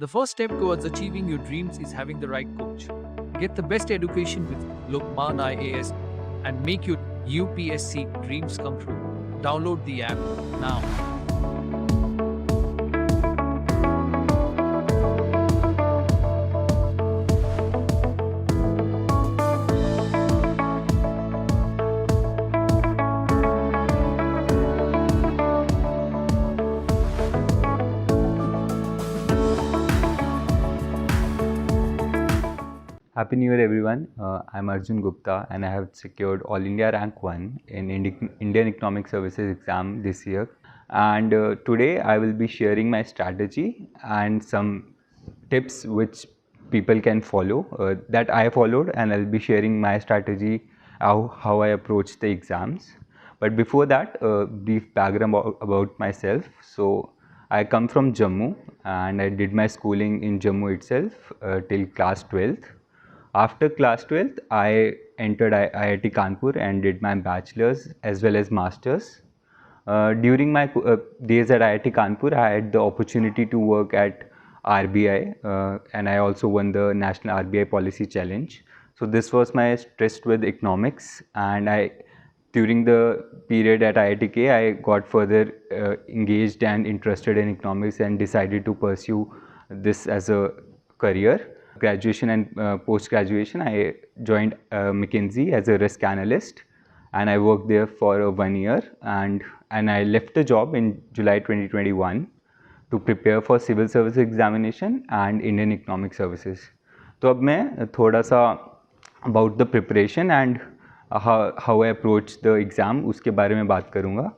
The first step towards achieving your dreams is having the right coach. Get the best education with Lokman IAS and make your UPSC dreams come true. Download the app now. Happy New Year, everyone. I'm Arjun Gupta, and I have secured All India Rank 1 in Indian Economic Services exam this year. And today I will be sharing my strategy and some tips which people can follow that I followed, and I'll be sharing my strategy, how I approach the exams. But before that, a brief background about myself. So I come from Jammu, and I did my schooling in Jammu itself till class 12th. After class 12th, I entered IIT Kanpur and did my bachelor's as well as master's. During my days at IIT Kanpur, I had the opportunity to work at RBI, and I also won the National RBI Policy Challenge. So this was my tryst with economics, and during the period at IITK, I got further engaged and interested in economics and decided to pursue this as a career. Graduation and post-graduation, I joined McKinsey as a risk analyst, and I worked there for 1 year, and I left the job in July 2021 to prepare for civil service examination and Indian economic services. तो अब मैं थोड़ा सा about the preparation and how I approach the exam उसके बारे में बात करूँगा.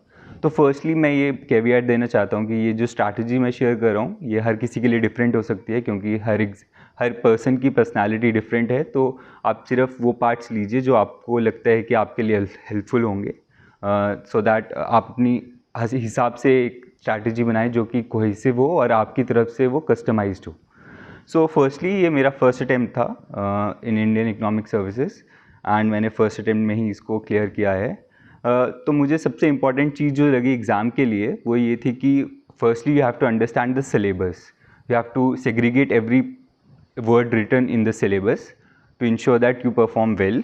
तो फर्स्टली मैं ये कैवियट देना चाहता हूँ कि ये जो स्ट्रैटेजी मैं शेयर कर रहा हूँ ये हर किसी के लिए डिफरेंट हो सकती है, क्योंकि हर पर्सन की पर्सनालिटी डिफरेंट है. तो आप सिर्फ वो पार्ट्स लीजिए जो आपको लगता है कि आपके लिए हेल्पफुल होंगे, सो दैट आप अपनी हिसाब से एक स्ट्रैटेजी बनाएं जो कि कोहेसिव हो और आपकी तरफ से वो कस्टमाइज्ड हो. सो फर्स्टली ये मेरा फर्स्ट अटैम्प्ट था in Indian economic services, and मैंने फर्स्ट अटैम्प्ट में ही इसको क्लियर किया है. तो मुझे सबसे इम्पॉर्टेंट चीज़ जो लगी एग्ज़ाम के लिए वो ये थी कि firstly you have to understand the syllabus. You have to segregate every word written in the syllabus to ensure that you perform well.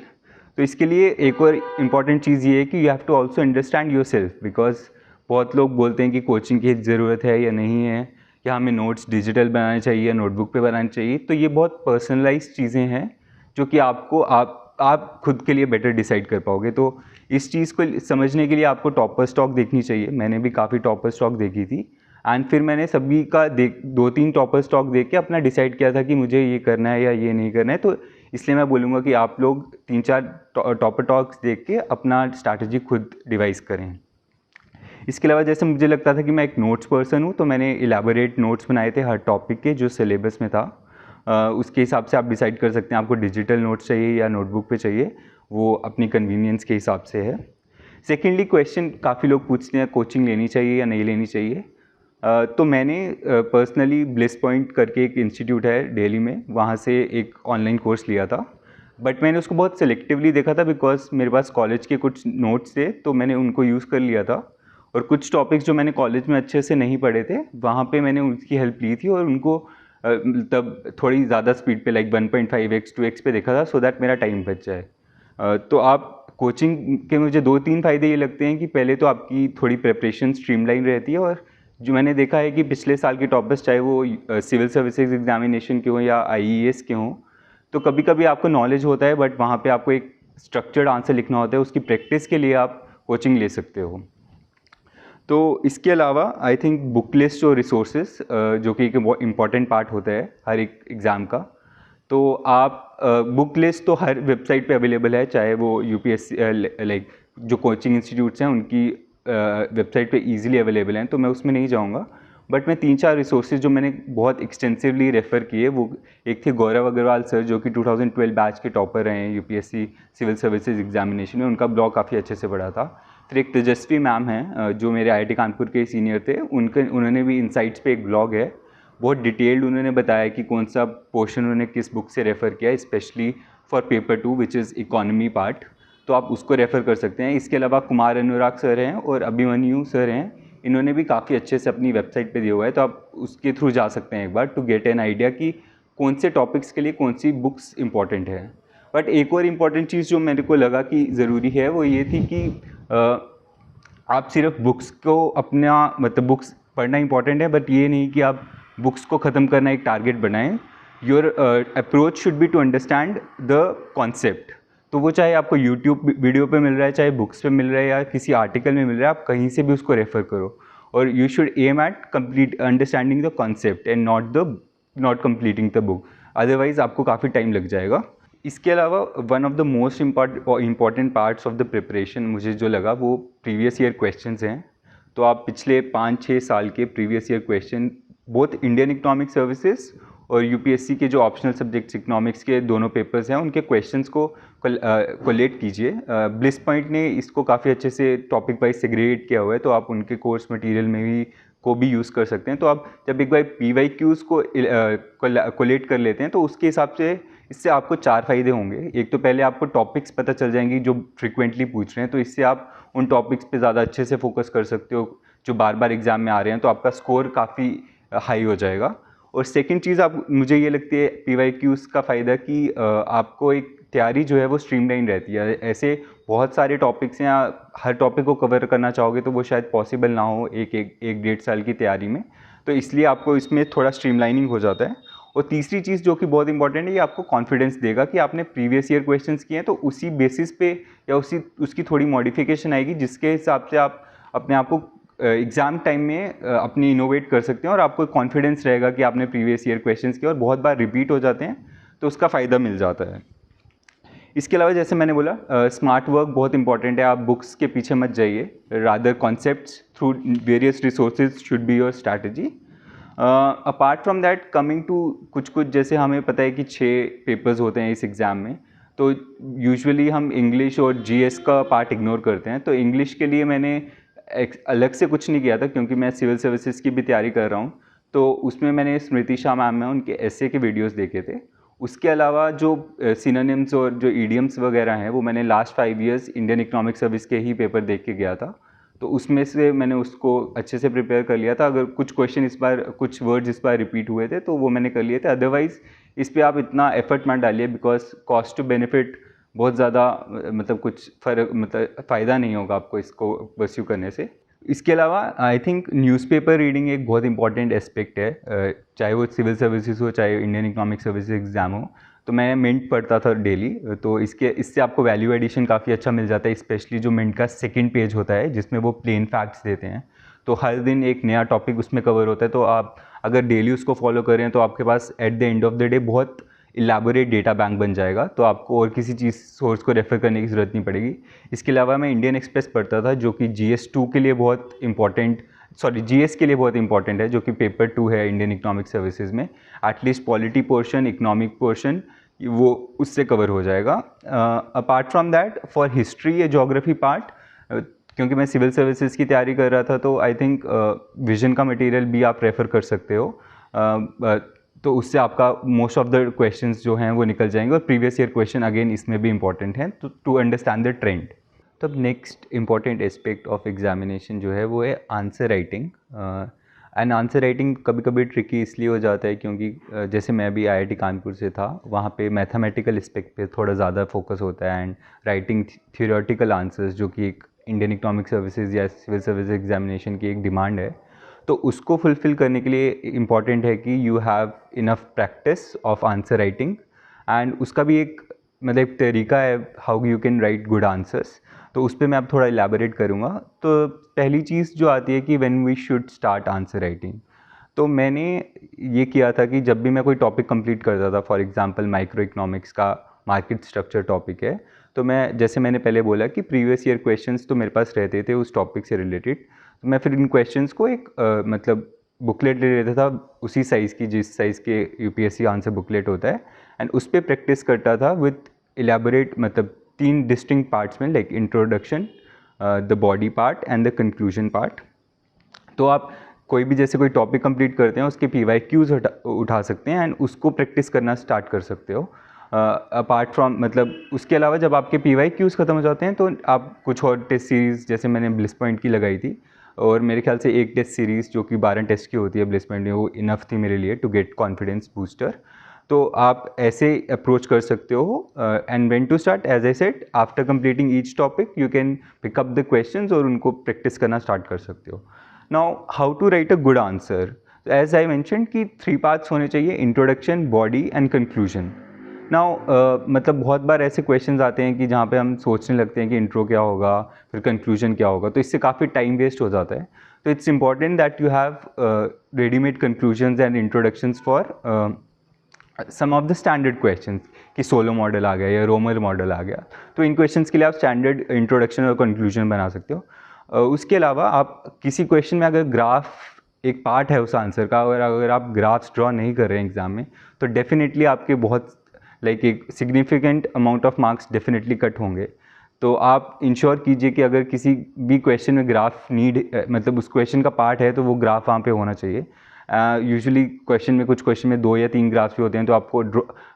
तो इसके लिए एक और इम्पॉर्टेंट चीज़ ये है कि you have to also understand yourself, because बहुत लोग बोलते हैं कि कोचिंग की ज़रूरत है या नहीं है, या हमें नोट्स डिजिटल बनाने चाहिए या नोटबुक पे बनाने चाहिए. तो ये बहुत पर्सनलाइज चीज़ें हैं जो कि आपको आप खुद के लिए बेटर डिसाइड कर पाओगे. तो इस चीज़ को समझने के लिए आपको टॉपर स्टॉक देखनी चाहिए. मैंने भी काफ़ी टॉपर स्टॉक देखी थी, एंड फिर मैंने सभी का 2-3 टॉपर स्टॉक देख के अपना डिसाइड किया था कि मुझे ये करना है या ये नहीं करना है. तो इसलिए मैं बोलूँगा कि आप लोग 3-4 टॉपर टॉक्स देख के अपना स्ट्रैटेजी खुद डिवाइस करें. इसके अलावा जैसे मुझे लगता था कि मैं एक नोट्स पर्सन हूँ, तो मैंने इलेबोरेट नोट्स बनाए थे हर टॉपिक के जो सिलेबस में था. उसके हिसाब से आप डिसाइड कर सकते हैं आपको डिजिटल नोट्स चाहिए या नोटबुक पे चाहिए, वो अपनी कन्वीनियंस के हिसाब से है. सेकेंडली क्वेश्चन काफ़ी लोग पूछते हैं कोचिंग लेनी चाहिए या नहीं लेनी चाहिए. तो मैंने पर्सनली ब्लिस पॉइंट करके एक इंस्टीट्यूट है दिल्ली में, वहाँ से एक ऑनलाइन कोर्स लिया था. बट मैंने उसको बहुत सेलेक्टिवली देखा था, बिकॉज मेरे पास कॉलेज के कुछ नोट्स थे तो मैंने उनको यूज़ कर लिया था. और कुछ टॉपिक्स जो मैंने कॉलेज में अच्छे से नहीं पढ़े थे वहाँ पे मैंने उनकी हेल्प ली थी और उनको तब थोड़ी ज़्यादा स्पीड पे लाइक 1.5x 2x पे देखा था, सो दैट मेरा टाइम बच जाए. तो आप कोचिंग के मुझे 2-3 फ़ायदे ये लगते हैं कि पहले तो आपकी थोड़ी प्रिपरेशन स्ट्रीमलाइन रहती है, और जो मैंने देखा है कि पिछले साल के टॉपर्स चाहे वो सिविल सर्विसेज एग्जामिनेशन के हों या आईईएस के हों, तो कभी कभी आपको नॉलेज होता है बट वहाँ पे आपको एक स्ट्रक्चर्ड आंसर लिखना होता है. उसकी प्रैक्टिस के लिए आप कोचिंग ले सकते हो. तो इसके अलावा आई थिंक बुक लिस्ट और रिसोर्सेज जो कि एक इम्पॉर्टेंट पार्ट होता है हर एक एग्ज़ाम का. तो आप बुक लिस्ट तो हर वेबसाइट पे अवेलेबल है, चाहे वो यूपीएससी लाइक जो कोचिंग इंस्टीट्यूट्स हैं उनकी वेबसाइट पे इजीली अवेलेबल हैं, तो मैं उसमें नहीं जाऊंगा. बट मैं 3-4 रिसोर्सेज जो मैंने बहुत एक्सटेंसिवली रेफ़र किए, वो एक थे गौरव अग्रवाल सर जो कि 2012 बैच के टॉपर रहे हैं यूपीएससी सिविल सर्विसेज एग्जामिनेशन में, उनका ब्लॉग काफ़ी अच्छे से पढ़ा था. फिर एक तेजस्वी मैम हैं जो मेरे आईआईटी कानपुर के सीनियर थे, उन्होंने भी इनसाइट्स पे एक ब्लॉग है, बहुत डिटेल्ड उन्होंने बताया कि कौन सा पोर्शन उन्होंने किस बुक से रेफ़र किया, specially for paper 2 which is economy part. तो आप उसको रेफ़र कर सकते हैं. इसके अलावा कुमार अनुराग सर हैं और अभिमन्यु सर हैं, इन्होंने भी काफ़ी अच्छे से अपनी वेबसाइट पे दिया हुआ है, तो आप उसके थ्रू जा सकते हैं एक बार टू गेट एन आइडिया कि कौन से टॉपिक्स के लिए कौन सी बुक्स इंपॉर्टेंट है। बट एक और इम्पॉर्टेंट चीज़ जो मेरे को लगा कि ज़रूरी है वो ये थी कि आप सिर्फ बुक्स को अपना मतलब बुक्स पढ़ना इंपॉर्टेंट है, बट ये नहीं कि आप बुक्स को ख़त्म करना एक टारगेट बनाएं। Your approach should be to understand the concept. तो वो चाहे आपको यूट्यूब वीडियो पे मिल रहा है, चाहे बुक्स पे मिल रहा है या किसी आर्टिकल में मिल रहा है, आप कहीं से भी उसको रेफ़र करो। और you should aim at complete understanding the concept and not completing the book, otherwise आपको काफ़ी टाइम लग जाएगा। इसके अलावा one of the most important parts of the preparation मुझे जो लगा वो प्रीवियस ईयर क्वेश्चंस हैं। तो आप पिछले 5-6 साल के previous year question both Indian economic services और यूपीएससी के जो ऑप्शनल सब्जेक्ट्स इकोनॉमिक्स के दोनों पेपर्स हैं उनके क्वेश्चंस को कोलेट कीजिए। ब्लिस पॉइंट ने इसको काफ़ी अच्छे से टॉपिक वाइज सेग्रीगेट किया हुआ है, तो आप उनके कोर्स मटेरियल में भी यूज़ कर सकते हैं। तो आप जब एक बार PYQs को कोलेट कर लेते हैं तो उसके हिसाब से इससे आपको 4 फ़ायदे होंगे। एक तो पहले आपको टॉपिक्स पता चल जाएंगी जो फ्रिक्वेंटली पूछ रहे हैं, तो इससे आप उन टॉपिक्स पे ज़्यादा अच्छे से फोकस कर सकते हो जो बार बार एग्ज़ाम में आ रहे हैं, तो आपका स्कोर काफ़ी हाई हो जाएगा। और सेकंड चीज़ आप मुझे ये लगती है PYQs का फ़ायदा कि आपको एक तैयारी जो है वो स्ट्रीमलाइन रहती है। ऐसे बहुत सारे टॉपिक्स हैं, हर टॉपिक को कवर करना चाहोगे तो वो शायद पॉसिबल ना हो एक 1.5 साल की तैयारी में, तो इसलिए आपको इसमें थोड़ा स्ट्रीमलाइनिंग हो जाता है। और तीसरी चीज़ जो कि बहुत इंपॉर्टेंट है, ये आपको कॉन्फिडेंस देगा कि आपने प्रीवियस ईयर क्वेश्चंस किए हैं, तो उसी बेसिस पे या उसकी थोड़ी मॉडिफिकेशन आएगी जिसके हिसाब से आप अपने आप को एग्ज़ाम टाइम में अपनी इनोवेट कर सकते हैं और आपको कॉन्फिडेंस रहेगा कि आपने प्रीवियस ईयर क्वेश्चंस किए और बहुत बार रिपीट हो जाते हैं, तो उसका फ़ायदा मिल जाता है। इसके अलावा जैसे मैंने बोला स्मार्ट वर्क बहुत इंपॉर्टेंट है। आप बुक्स के पीछे मत जाइए, rather concepts through various resources should be your strategy. Apart from that coming to कुछ जैसे हमें पता है कि 6 पेपर्स होते हैं इस एग्ज़ाम में, तो यूजुअली हम इंग्लिश और GS का पार्ट इग्नोर करते हैं। तो इंग्लिश के लिए मैंने अलग से कुछ नहीं किया था क्योंकि मैं सिविल सर्विसेज की भी तैयारी कर रहा हूँ, तो उसमें मैंने स्मृति शाह मैम है उनके ऐसे के वीडियोस देखे थे। उसके अलावा जो सिनोनिम्स और जो ईडियम्स वगैरह हैं वो मैंने last 5 years Indian economic service के ही पेपर देख के गया था, तो उसमें से मैंने उसको अच्छे से प्रिपेयर कर लिया था। अगर कुछ क्वेश्चन इस बार, कुछ वर्ड्स इस बार रिपीट हुए थे तो वो मैंने कर लिए थे, अदरवाइज़ इस पर आप इतना एफर्ट मत डालिए बिकॉज कॉस्ट टू बेनिफिट बहुत ज़्यादा मतलब कुछ फ़र्क मतलब फ़ायदा नहीं होगा आपको इसको परस्यू करने से। इसके अलावा आई थिंक न्यूज़पेपर रीडिंग एक बहुत इंपॉर्टेंट एस्पेक्ट है, चाहे वो सिविल सर्विसेज हो चाहे इंडियन इकोनॉमिक सर्विसेज एग्ज़ाम हो। तो मैं मिंट पढ़ता था डेली, तो इससे आपको वैल्यू एडिशन काफ़ी अच्छा मिल जाता है, स्पेशली जो मिंट का सेकंड पेज होता है जिसमें वो प्लेन फैक्ट्स देते हैं, तो हर दिन एक नया टॉपिक उसमें कवर होता है। तो आप अगर डेली उसको फॉलो करें तो आपके पास at the end of the day बहुत इलाबोरेट डेटा बैंक बन जाएगा, तो आपको और किसी चीज़ सोर्स को रेफ़र करने की ज़रूरत नहीं पड़ेगी। इसके अलावा मैं इंडियन एक्सप्रेस पढ़ता था जो कि GS2 के लिए बहुत इंपॉर्टेंट, GS के लिए बहुत इंपॉर्टेंट है, जो कि पेपर 2 है इंडियन इकोनॉमिक सर्विसेज में। At least polity portion, economic portion वो उससे कवर हो जाएगा। Apart from that for history या जोग्राफी पार्ट, क्योंकि मैं सिविल सर्विसेज की तैयारी कर रहा था तो आई थिंक विजन का मटेरियल भी आप रेफ़र कर सकते हो, तो उससे आपका मोस्ट ऑफ द क्वेश्चंस जो हैं वो निकल जाएंगे और प्रीवियस ईयर क्वेश्चन अगेन इसमें भी इंपॉर्टेंट हैं टू अंडरस्टैंड द ट्रेंड। तब next important aspect of examination जो है वो है answer writing. And answer writing कभी कभी ट्रिकी इसलिए हो जाता है क्योंकि जैसे मैं भी IIT कानपुर से था, वहाँ पे मैथमेटिकल एस्पेक्ट पे थोड़ा ज़्यादा फोकस होता है एंड राइटिंग थियोरेटिकल आंसर्स, जो कि एक इंडियन इकोनॉमिक सर्विसेज या सिविल सर्विस एग्जामिनेशन की एक डिमांड है। तो उसको फुलफ़िल करने के लिए इम्पॉर्टेंट है कि you have enough practice of answer writing, and उसका भी एक मतलब तरीका है how you can write good answers, तो उस पर मैं अब थोड़ा इलेबोरेट करूँगा। तो पहली चीज़ जो आती है कि when we should start answer writing, तो मैंने ये किया था कि जब भी मैं कोई टॉपिक कंप्लीट करता था, फॉर एग्जांपल माइक्रो इकोनॉमिक्स का मार्केट स्ट्रक्चर टॉपिक है, तो मैं जैसे मैंने पहले बोला कि प्रीवियस ईयर क्वेश्चंस तो मेरे पास रहते थे उस टॉपिक से रिलेटेड, तो मैं फिर इन क्वेश्चंस को एक मतलब बुकलेट ले लेता था उसी साइज़ की जिस साइज़ के UPSC आंसर बुकलेट होता है, एंड उस पर प्रैक्टिस करता था विद इलेबोरेट मतलब 3 डिस्टिंक्ट पार्ट्स में, like introduction, the body part and the conclusion part. तो आप कोई भी जैसे कोई टॉपिक कंप्लीट करते हैं उसके PYQs उठा सकते हैं एंड उसको प्रैक्टिस करना स्टार्ट कर सकते हो। अपार्ट फ्रॉम मतलब उसके अलावा जब आपके PYQs ख़त्म हो जाते हैं तो आप कुछ और टेस्ट सीरीज़ जैसे मैंने ब्लिस पॉइंट की लगाई थी, और मेरे ख्याल से एक टेस्ट सीरीज़ जो कि 12 टेस्ट की होती है प्लेसमेंट में, वो इनफ थी मेरे लिए टू गेट कॉन्फिडेंस बूस्टर। तो आप ऐसे अप्रोच कर सकते हो। And when to start, as I said, after completing each topic you can pick up the questions और उनको प्रैक्टिस करना स्टार्ट कर सकते हो। Now how to write a good answer, as I mentioned कि 3 पार्ट्स होने चाहिए, introduction, body and conclusion. Now मतलब बहुत बार ऐसे क्वेश्चंस आते हैं कि जहाँ पे हम सोचने लगते हैं कि इंट्रो क्या होगा, फिर कंक्लूजन क्या होगा, तो इससे काफ़ी टाइम वेस्ट हो जाता है। तो it's important that you have readymade conclusions and introductions for some of the standard questions, कि सोलो मॉडल आ गया या रोमर मॉडल आ गया। तो इन क्वेश्चंस के लिए आप स्टैंडर्ड इंट्रोडक्शन और कंक्लूजन बना सकते हो। उसके अलावा आप किसी क्वेश्चन में अगर ग्राफ एक पार्ट है उस आंसर का, और अगर आप ग्राफ्स ड्रॉ नहीं कर रहे हैं एग्जाम में, तो डेफिनेटली आपके बहुत एक significant amount of marks definitely cut होंगे। तो आप इंश्योर कीजिए कि अगर किसी भी क्वेश्चन में ग्राफ मतलब उस क्वेश्चन का पार्ट है तो वो ग्राफ वहाँ पे होना चाहिए। यूजुअली क्वेश्चन में, कुछ क्वेश्चन में 2 या 3 ग्राफ्स भी होते हैं, तो आपको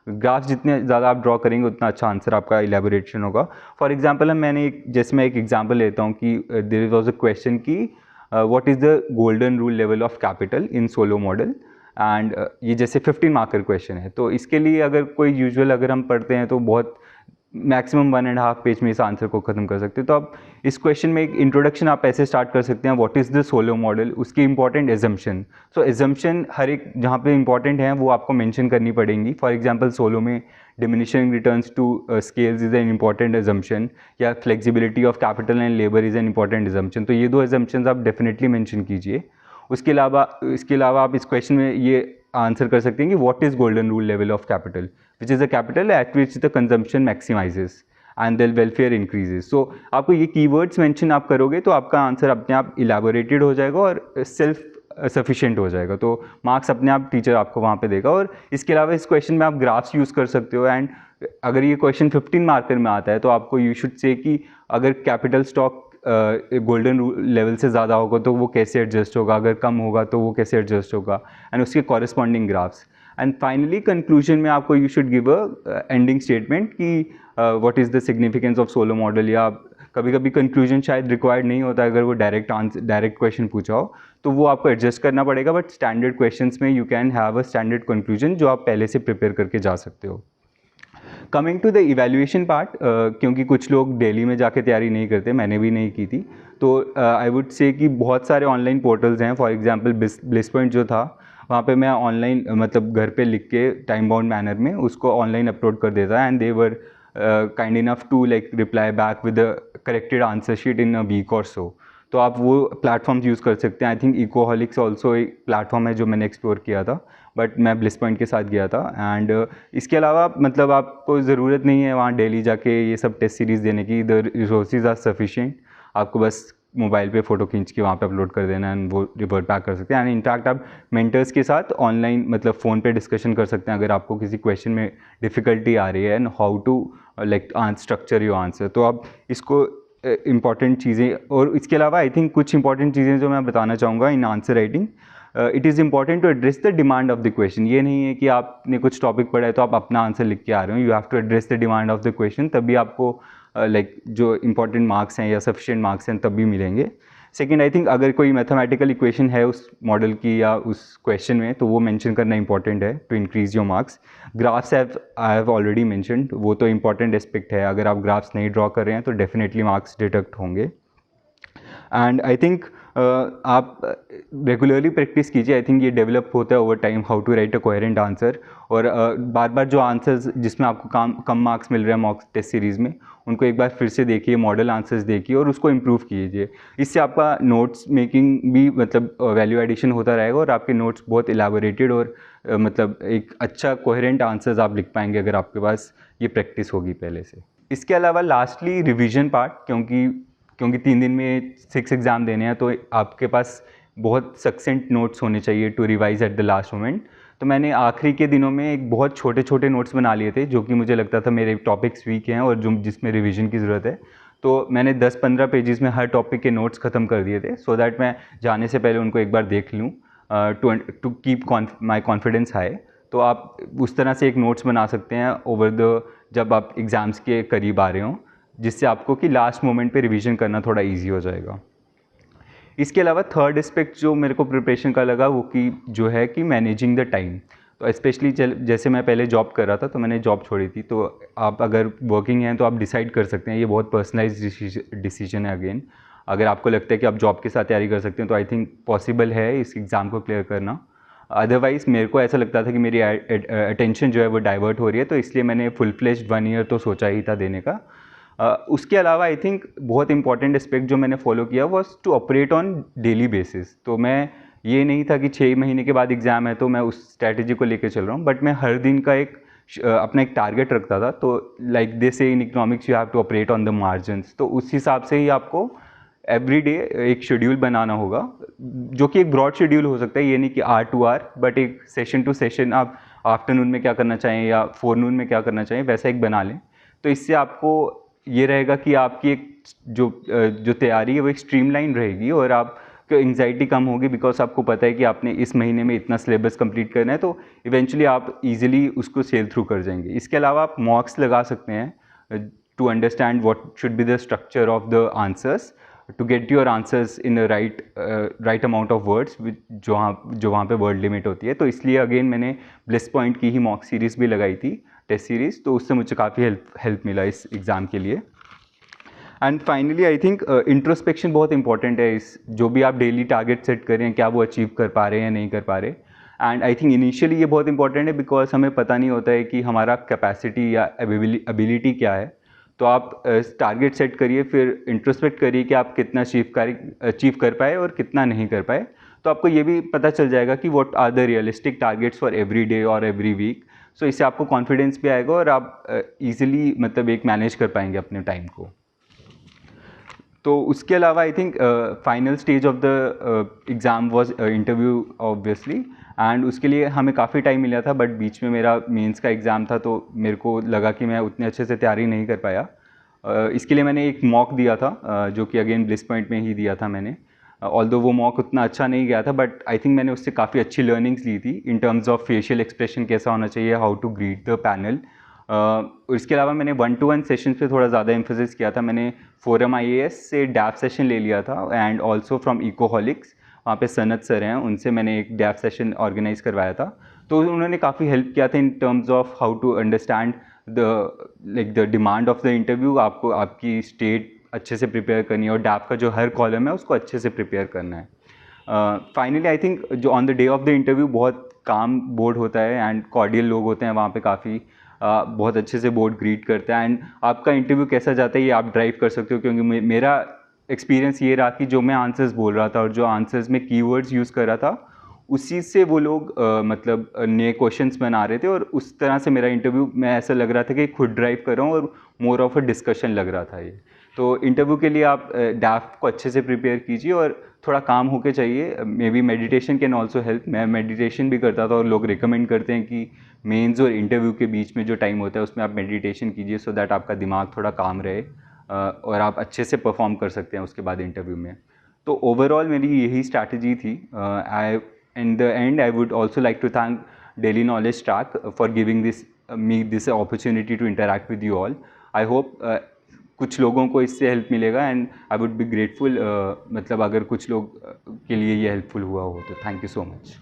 ग्राफ्स जितने ज़्यादा आप ड्रॉ करेंगे उतना अच्छा आंसर आपका इलेबोरेशन होगा। फॉर एग्जांपल मैं एक एग्जांपल लेता हूँ कि देयर वाज अ क्वेश्चन कि what is the golden rule level of capital in Solow model, and ये जैसे 15 मार्कर क्वेश्चन है। तो इसके लिए अगर कोई यूजुअल अगर हम पढ़ते हैं तो बहुत मैक्सिमम 1.5 पेज में इस आंसर को ख़त्म कर सकते हैं। तो आप इस क्वेश्चन में एक इंट्रोडक्शन आप ऐसे स्टार्ट कर सकते हैं, what is the Solow model, उसकी इंपॉर्टेंट एजम्पशन। सो एजम्पशन हर एक जहाँ पे इंपॉर्टेंट है वो आपको मेंशन करनी पड़ेंगी। फॉर एग्जांपल सोलो में diminishing returns to scales is an important assumption, या flexibility of capital and labour is an important assumption. तो ये 2 एजम्पशंस आप डेफिनेटली मेंशन कीजिए। इसके अलावा आप इस क्वेश्चन में ये आंसर कर सकते हैं कि what is golden rule level of capital, which is a capital at which the consumption maximises and the welfare increases. So आपको ये कीवर्ड्स मेंशन आप करोगे तो आपका आंसर अपने आप इलेबोरेटेड हो जाएगा और सेल्फ सफिशिएंट हो जाएगा। तो मार्क्स अपने आप टीचर आपको वहाँ पे देगा। और इसके अलावा इस क्वेश्चन में आप ग्राफ्स यूज़ कर सकते हो। एंड अगर ये क्वेश्चन 15 मार्कर में आता है तो आपको यू शुड से कि अगर कैपिटल स्टॉक गोल्डन लेवल से ज़्यादा होगा तो वो कैसे एडजस्ट होगा, अगर कम होगा तो वो कैसे एडजस्ट होगा, एंड उसके corresponding graphs. And finally conclusion में आपको you should give a ending statement कि what is the significance of Solow model, या कभी कभी कंक्लूजन शायद रिक्वायर्ड नहीं होता अगर वो डायरेक्ट क्वेश्चन पूछा हो, तो वो आपको एडजस्ट करना पड़ेगा। बट स्टैंडर्ड क्वेश्चंस में you can have a standard conclusion जो आप पहले से प्रिपेयर करके जा सकते हो। Coming to the evaluation part, क्योंकि कुछ लोग डेली में जाके तैयारी नहीं करते, मैंने भी नहीं की थी, तो आई वुड से कि बहुत सारे ऑनलाइन पोर्टल्स हैं। फॉर एग्जांपल ब्लिस पॉइंट जो था, वहाँ पे मैं ऑनलाइन मतलब घर पे लिख के टाइम बाउंड मैनर में उसको ऑनलाइन अपलोड कर देता, and they were kind enough to reply back with a corrected answer sheet in a week और सो। तो आप वो प्लेटफॉर्म्स यूज़ कर सकते हैं। आई थिंक इकोहॉलिक्स ऑल्सो एक प्लेटफॉर्म है जो मैंने एक्सप्लोर किया था, बट मैं ब्लिस पॉइंट के साथ गया था। एंड इसके अलावा मतलब आपको ज़रूरत नहीं है वहाँ डेली जाके ये सब टेस्ट सीरीज़ देने की, द रिसोर्सेज आर सफिशिएंट। आपको बस मोबाइल पे फ़ोटो खींच के वहाँ पे अपलोड कर देना एंड वो रिवर्ट बैक कर सकते हैं। एंड इनफैक्ट आप मेंटर्स के साथ ऑनलाइन मतलब फ़ोन पे डिस्कशन कर सकते हैं अगर आपको किसी क्वेश्चन में डिफ़िकल्टी आ रही है, and how to structure your answer. तो आप इसको इम्पॉर्टेंट चीज़ें, और इसके अलावा आई थिंक कुछ इंपॉर्टेंट चीज़ें जो मैं बताना चाहूँगा in answer writing. It is important to address the demand of the question. ये नहीं है कि आपने कुछ टॉपिक पढ़ा है तो आप अपना आंसर लिख के आ रहे हो। You have to address the demand of the question, तभी आपको जो इंपॉर्टेंट मार्क्स हैं या सफिशिएंट मार्क्स हैं तभी मिलेंगे। सेकंड, आई थिंक अगर कोई मैथमेटिकल इक्वेशन है उस मॉडल की या उस क्वेश्चन में तो वो मेंशन करना इंपॉर्टेंट है to increase your marks. Graphs I have already mentioned, वो तो इंपॉर्टेंट एस्पेक्ट है। अगर आप ग्राफ्स नहीं ड्रॉ कर रहे हैं तो डेफिनेटली मार्क्स डिडक्ट होंगे। एंड आई थिंक आप रेगुलरली प्रैक्टिस कीजिए। आई थिंक ये डेवलप होता है over time, how to write a coherent answer. और बार बार जो आंसर्स जिसमें आपको कम मार्क्स मिल रहे हैं मॉक टेस्ट सीरीज़ में, उनको एक बार फिर से देखिए, मॉडल आंसर्स देखिए और उसको इम्प्रूव कीजिए। इससे आपका नोट्स मेकिंग भी मतलब वैल्यू एडिशन होता रहेगा और आपके नोट्स बहुत इलेबोरेटेड और मतलब एक अच्छा कोहेरेंट आंसर्स आप लिख पाएंगे अगर आपके पास ये प्रैक्टिस होगी पहले से। इसके अलावा लास्टली रिवीजन पार्ट, क्योंकि 3 दिन में 6 एग्ज़ाम देने हैं तो आपके पास बहुत सक्सेंट नोट्स होने चाहिए to revise at the last moment. तो मैंने आखिरी के दिनों में एक बहुत छोटे छोटे नोट्स बना लिए थे जो कि मुझे लगता था मेरे टॉपिक्स वीक हैं और जिसमें रिवीजन की ज़रूरत है। तो मैंने 10-15 पेजेस में हर टॉपिक के नोट्स ख़त्म कर दिए थे, सो दैट मैं जाने से पहले उनको एक बार देख लूँ to keep my confidence high. तो आप उस तरह से एक नोट्स बना सकते हैं जब आप एग्ज़ाम्स के करीब आ रहे हों, जिससे आपको कि लास्ट मोमेंट पे रिवीजन करना थोड़ा इजी हो जाएगा। इसके अलावा थर्ड एस्पेक्ट जो मेरे को प्रिपरेशन का लगा वो कि जो है कि मैनेजिंग द टाइम। तो स्पेशली जैसे मैं पहले जॉब कर रहा था तो मैंने जॉब छोड़ी थी, तो आप अगर वर्किंग हैं तो आप डिसाइड कर सकते हैं, ये बहुत पर्सनलाइज डिसीजन है अगेन। अगर आपको लगता है कि आप जॉब के साथ तैयारी कर सकते हैं तो आई थिंक पॉसिबल है इस एग्ज़ाम को क्लियर करना। अदरवाइज़ मेरे को ऐसा लगता था कि मेरी अटेंशन जो है वो डाइवर्ट हो रही है, तो इसलिए मैंने फुल फ्लेज्ड 1 ईयर तो सोचा ही था देने का। उसके अलावा आई थिंक बहुत इंपॉर्टेंट एस्पेक्ट जो मैंने फॉलो किया was to operate on daily basis. तो मैं ये नहीं था कि 6 महीने के बाद एग्ज़ाम है तो मैं उस स्ट्रैटेजी को लेकर चल रहा हूँ, बट मैं हर दिन का अपना एक टारगेट रखता था। तो like they say in economics you have to operate on the margins, तो उस हिसाब से ही आपको एवरी डे एक शेड्यूल बनाना होगा, जो कि एक ब्रॉड शेड्यूल हो सकता है, ये नहीं कि आर टू आर, बट एक सेशन टू सेशन आप आफ्टरनून में क्या करना चाहें या फोरनून में क्या करना चाहें वैसा एक बना लें। तो इससे आपको ये रहेगा कि आपकी एक जो तैयारी है वो एक स्ट्रीमलाइन रहेगी और आपको एंग्जाइटी कम होगी, बिकॉज आपको पता है कि आपने इस महीने में इतना सिलेबस कंप्लीट करना है, तो इवेंचुअली आप इजीली उसको सेल थ्रू कर जाएंगे। इसके अलावा आप मॉक्स लगा सकते हैं to understand what should be the structure of the answers, to get your answers in right amount of words जो वहाँ पे वर्ड लिमिट होती है। तो इसलिए अगेन मैंने ब्लिस पॉइंट की ही मॉक सीरीज़ भी लगाई थी, टेस्ट सीरीज़, तो उससे मुझे काफ़ी हेल्प मिला इस एग्ज़ाम के लिए। And finally I think introspection बहुत इंपॉर्टेंट है। इस जो भी आप डेली टारगेट सेट करें क्या वो अचीव कर पा रहे हैं या नहीं कर पा रहे। एंड आई थिंक इनिशियली ये बहुत इंपॉर्टेंट है बिकॉज हमें पता नहीं होता है कि हमारा कैपेसिटी या एबिलिटी क्या है। तो आप टारगेट सेट करिए, फिर इंट्रोस्पेक्ट करिए कि आप कितना अचीव कर पाए और कितना नहीं कर पाए। तो आपको ये भी पता चल जाएगा कि what are the realistic targets for every day और एवरी वीक। सो इससे आपको कॉन्फिडेंस भी आएगा और आप ईजिली मतलब एक मैनेज कर पाएंगे अपने टाइम को। तो उसके अलावा I think final stage of the exam was interview obviously, and उसके लिए हमें काफ़ी टाइम मिला था, बट बीच में मेरा मेंस का एग्ज़ाम था तो मेरे को लगा कि मैं उतने अच्छे से तैयारी नहीं कर पाया। इसके लिए मैंने एक मॉक दिया था जो कि अगेन ब्लिस पॉइंट में ही दिया था मैंने। ऑल्दो वो मॉक उतना अच्छा नहीं गया था, बट आई थिंक मैंने उससे काफ़ी अच्छी लर्निंग्स ली थी in terms of facial expression कैसा होना चाहिए, how to greet the panel. इसके अलावा मैंने 1-to-1 सेशन पे थोड़ा ज़्यादा एम्फोसिस किया था। मैंने फोरम IAS से डैप सेशन ले लिया था एंड ऑल्सो फ्रॉम इकोहॉलिक्स, वहाँ पे सनत सर हैं, उनसे मैंने एक डैप सेशन ऑर्गेनाइज करवाया था। तो उन्होंने काफ़ी हेल्प किया था in terms of how to understand the demand of the interview. आपको आपकी स्टेट अच्छे से प्रिपेयर करनी है और डैप का जो हर कॉलम है उसको अच्छे से प्रिपेयर करना है। फाइनली आई थिंक जो on the day of the interview बहुत काम बोर्ड होता है एंड कॉर्डियल लोग होते हैं वहाँ पे, काफ़ी बहुत अच्छे से बोर्ड ग्रीट करता है। एंड आपका इंटरव्यू कैसा जाता है ये आप ड्राइव कर सकते हो, क्योंकि मेरा एक्सपीरियंस ये रहा कि जो मैं आंसर्स बोल रहा था और जो आंसर्स में कीवर्ड्स यूज़ कर रहा था उसी से वो लोग मतलब नए क्वेश्चंस बना रहे थे, और उस तरह से मेरा इंटरव्यू मैं ऐसा लग रहा था कि खुद ड्राइव कर रहा हूँ और मोर ऑफ अ डिस्कशन लग रहा था ये। तो इंटरव्यू के लिए आप डैफ को अच्छे से प्रिपेयर कीजिए और थोड़ा काम होके चाहिए। May be meditation can also help. मैं मेडिटेशन भी करता था और लोग रिकमेंड करते हैं कि मेंस और इंटरव्यू के बीच में जो टाइम होता है उसमें आप मेडिटेशन कीजिए, सो दैट आपका दिमाग थोड़ा काम रहे और आप अच्छे से परफॉर्म कर सकते हैं उसके बाद इंटरव्यू में। तो ओवरऑल मेरी यही स्ट्रैटेजी थी। In the end I would also like to thank daily knowledge track for giving this opportunity to interact with you all. I hope कुछ लोगों को इससे हेल्प मिलेगा and I would be grateful मतलब अगर कुछ लोग के लिए ये हेल्पफुल हुआ हो तो। Thank you so much.